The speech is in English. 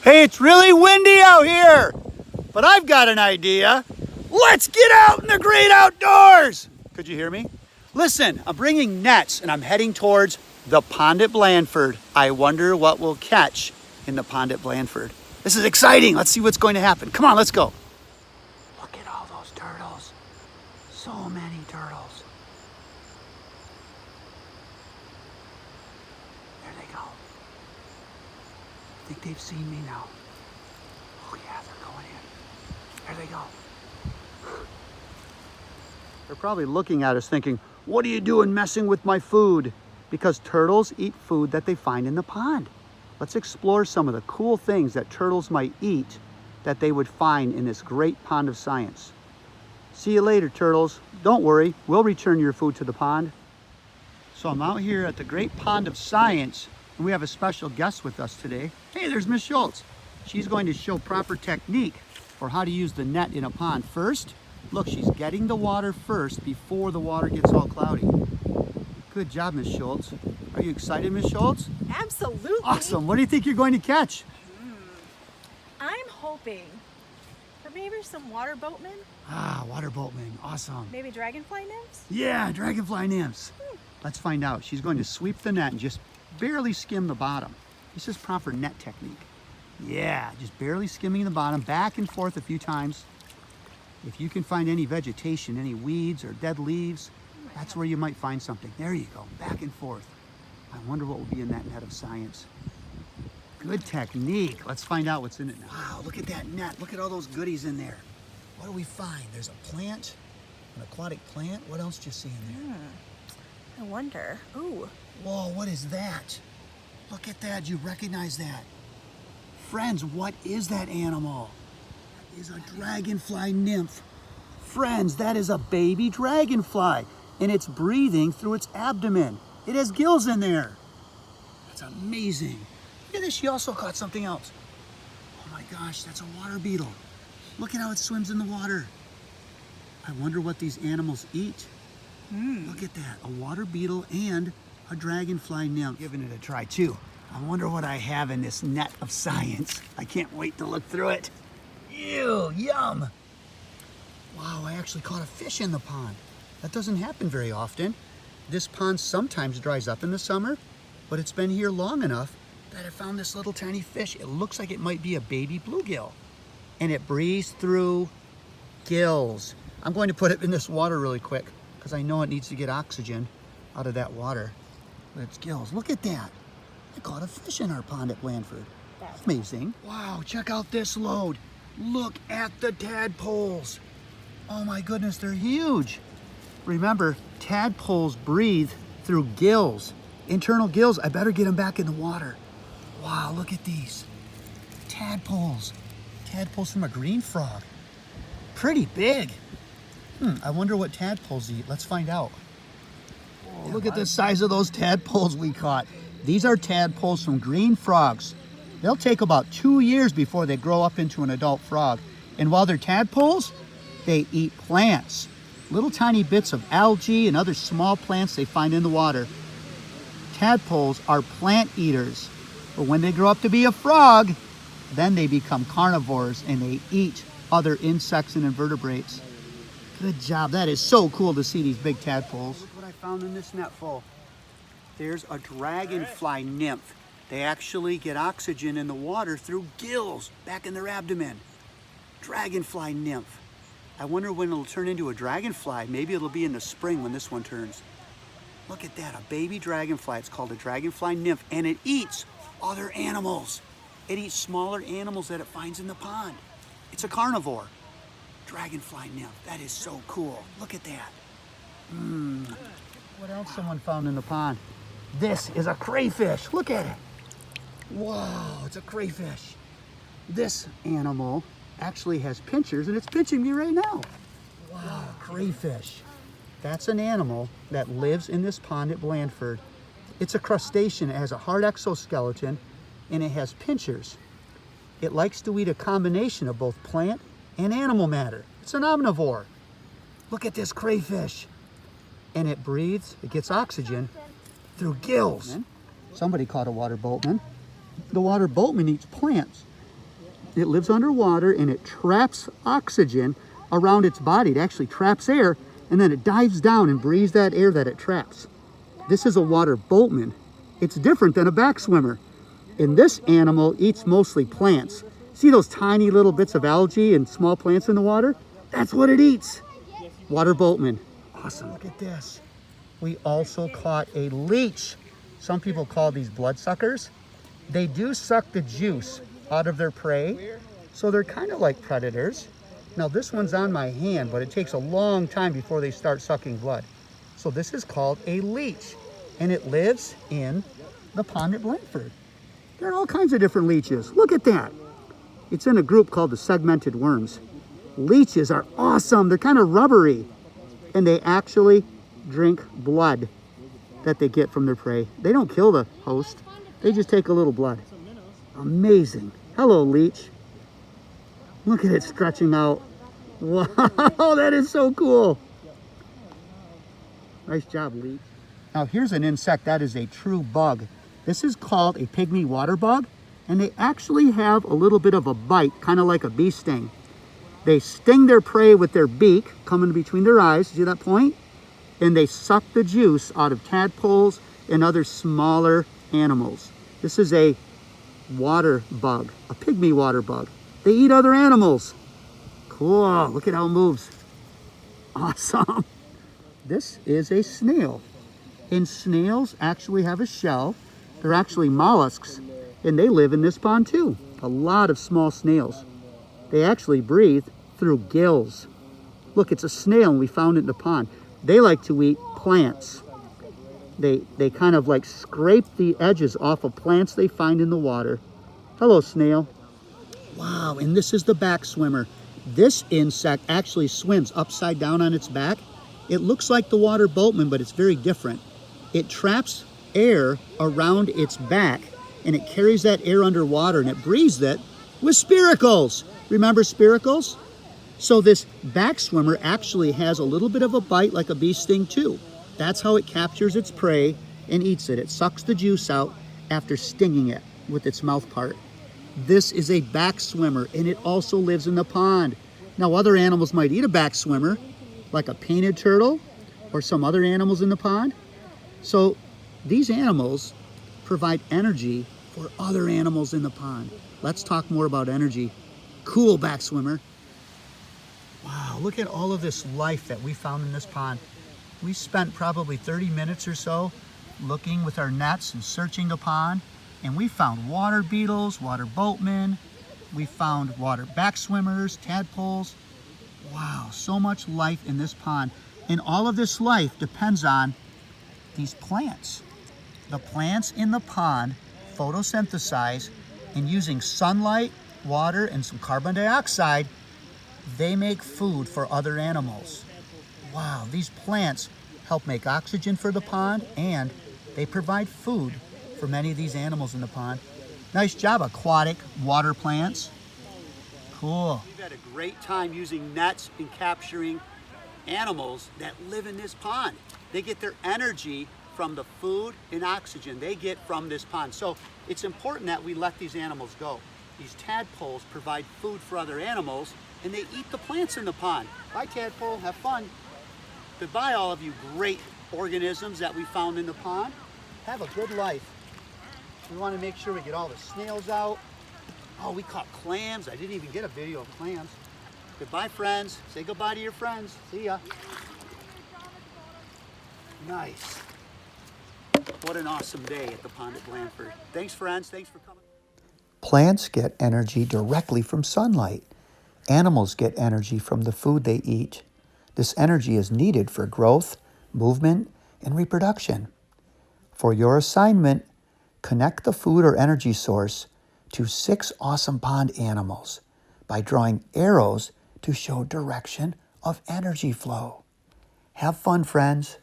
Hey, it's really windy out here, but I've got an idea. Let's get out in the great outdoors. Could you hear me? Listen, I'm bringing nets and I'm heading towards the pond at Blandford. I wonder what we'll catch in the pond at Blandford. This is exciting. Let's see what's going to happen. Come on, let's go. Look at all those turtles. So many turtles. There they go. I think they've seen me now. Oh yeah, they're going in. There they go. They're probably looking at us thinking, what are you doing messing with my food? Because turtles eat food that they find in the pond. Let's explore some of the cool things that turtles might eat that they would find in this great pond of science. See you later, turtles. Don't worry, we'll return your food to the pond. So I'm out here at the great pond of science, and we have a special guest with us today. Hey, there's Miss Schultz. She's going to show proper technique for how to use the net in a pond. First, look, she's getting the water first before the water gets all cloudy. Good job, Miss Schultz. Are you excited, Miss Schultz? Absolutely. Awesome. What do you think you're going to catch? I'm hoping for maybe some water boatmen, Ah, water boatman. Awesome. maybe dragonfly nymphs. Yeah, dragonfly nymphs. Let's find out. She's going to sweep the net and just barely skim the bottom. This is proper net technique. Yeah, just barely skimming the bottom, back and forth a few times. If you can find any vegetation, any weeds or dead leaves, that's where you might find something. There you go, back and forth. I wonder what will be in that net of science. Good technique. Let's find out what's in it now. Wow, look at that net. Look at all those goodies in there. What do we find? There's a plant, an aquatic plant. What else do you see in there? I wonder. Ooh, Whoa, what is that? Look at that. Do you recognize that? Friends, what is that animal? That is a dragonfly nymph. Friends, that is a baby dragonfly, and it's breathing through its abdomen. It has gills in there. That's amazing. Look at this. She also caught something else. Oh my gosh, that's a water beetle. Look at how it swims in the water. I wonder what these animals eat. Look at that, a water beetle and a dragonfly nymph. Giving it a try too. I wonder what I have in this net of science. I can't wait to look through it. Ew, yum. Wow, I actually caught a fish in the pond. That doesn't happen very often. This pond sometimes dries up in the summer, but it's been here long enough that I found this little tiny fish. It looks like it might be a baby bluegill, and it breathes through gills. I'm going to put it in this water really quick because I know it needs to get oxygen out of that water. But its gills, look at that. I caught a fish in our pond at Blandford. That's amazing. Wow, check out this load. Look at the tadpoles. Oh my goodness, they're huge. Remember, tadpoles breathe through gills, internal gills. I better get them back in the water. Wow, look at these. Tadpoles. Tadpoles from a green frog. Pretty big. I wonder what tadpoles eat. Let's find out. Whoa, look at the size of those tadpoles we caught. These are tadpoles from green frogs. They'll take about 2 years before they grow up into an adult frog. And while they're tadpoles, they eat plants. Little tiny bits of algae and other small plants they find in the water. Tadpoles are plant eaters. But when they grow up to be a frog, then they become carnivores and they eat other insects and invertebrates. Good job. That is so cool to see these big tadpoles. Look what I found in this net full. There's a dragonfly nymph. They actually get oxygen in the water through gills back in their abdomen. Dragonfly nymph. I wonder when it'll turn into a dragonfly. Maybe it'll be in the spring when this one turns. Look at that, a baby dragonfly. It's called a dragonfly nymph, and it eats other animals. It eats smaller animals that it finds in the pond. It's a carnivore. Dragonfly nymph. That is so cool. Look at that. What else someone found in the pond? This is a crayfish. Look at it. Wow, it's a crayfish. This animal actually has pinchers, and it's pinching me right now. Wow, crayfish. That's an animal that lives in this pond at Blandford. It's a crustacean. It has a hard exoskeleton, and it has pinchers. It likes to eat a combination of both plant and animal matter. It's an omnivore. Look at this crayfish. And it breathes, it gets oxygen through gills. Somebody caught a water boatman. The water boatman eats plants. It lives underwater and it traps oxygen around its body. It actually traps air and then it dives down and breathes that air that it traps. This is a water boatman. It's different than a back swimmer. And this animal eats mostly plants. See those tiny little bits of algae and small plants in the water? That's what it eats. Water boatman. Awesome, look at this. We also caught a leech. Some people call these bloodsuckers. They do suck the juice out of their prey, so they're kind of like predators. Now this one's on my hand, but it takes a long time before they start sucking blood. So this is called a leech, and it lives in the pond at Blandford. There are all kinds of different leeches. Look at that. It's in a group called the segmented worms. Leeches are awesome. They're kind of rubbery, and they actually drink blood that they get from their prey. They don't kill the host. They just take a little blood. Amazing. Hello, leech. Look at it stretching out. Wow, that is so cool. Nice job, leech. Now here's an insect that is a true bug. This is called a pygmy water bug, and they actually have a little bit of a bite, kind of like a bee sting. They sting their prey with their beak, coming between their eyes, see that point? And they suck the juice out of tadpoles and other smaller animals. This is a water bug, a pygmy water bug. They eat other animals. Cool, look at how it moves. Awesome. This is a snail. And snails actually have a shell. They're actually mollusks, and they live in this pond too. A lot of small snails. They actually breathe through gills. Look, it's a snail and we found it in the pond. They like to eat plants. They kind of like scrape the edges off of plants they find in the water. Hello, snail. Wow, and this is the back swimmer. This insect actually swims upside down on its back. It looks like the water boatman, but it's very different. It traps air around its back, and it carries that air underwater, and it breathes it with spiracles. Remember spiracles? So this back swimmer actually has a little bit of a bite like a bee sting too. That's how it captures its prey and eats it. It sucks the juice out after stinging it with its mouth part. This is a back swimmer, and it also lives in the pond. Now other animals might eat a back swimmer, like a painted turtle or some other animals in the pond. So these animals provide energy for other animals in the pond. Let's talk more about energy. Cool, back swimmer. Wow, look at all of this life that we found in this pond. We spent probably 30 minutes or so looking with our nets and searching the pond, and we found water beetles, water boatmen, we found water back swimmers, tadpoles. Wow, so much life in this pond. And all of this life depends on these plants. The plants in the pond photosynthesize, and using sunlight, water, and some carbon dioxide, they make food for other animals. Wow, these plants help make oxygen for the pond, and they provide food for many of these animals in the pond. Nice job, aquatic water plants. Cool. We've had a great time using nets and capturing animals that live in this pond. They get their energy from the food and oxygen they get from this pond. So it's important that we let these animals go. These tadpoles provide food for other animals, and they eat the plants in the pond. Bye, tadpole, have fun. Goodbye, all of you great organisms that we found in the pond. Have a good life. We want to make sure we get all the snails out. Oh, we caught clams. I didn't even get a video of clams. Goodbye, friends. Say goodbye to your friends. See ya. Nice. What an awesome day at the pond at Blandford. Thanks, friends. Thanks for coming. Plants get energy directly from sunlight. Animals get energy from the food they eat. This energy is needed for growth, movement, and reproduction. For your assignment, connect the food or energy source to 6 awesome pond animals by drawing arrows to show direction of energy flow. Have fun, friends.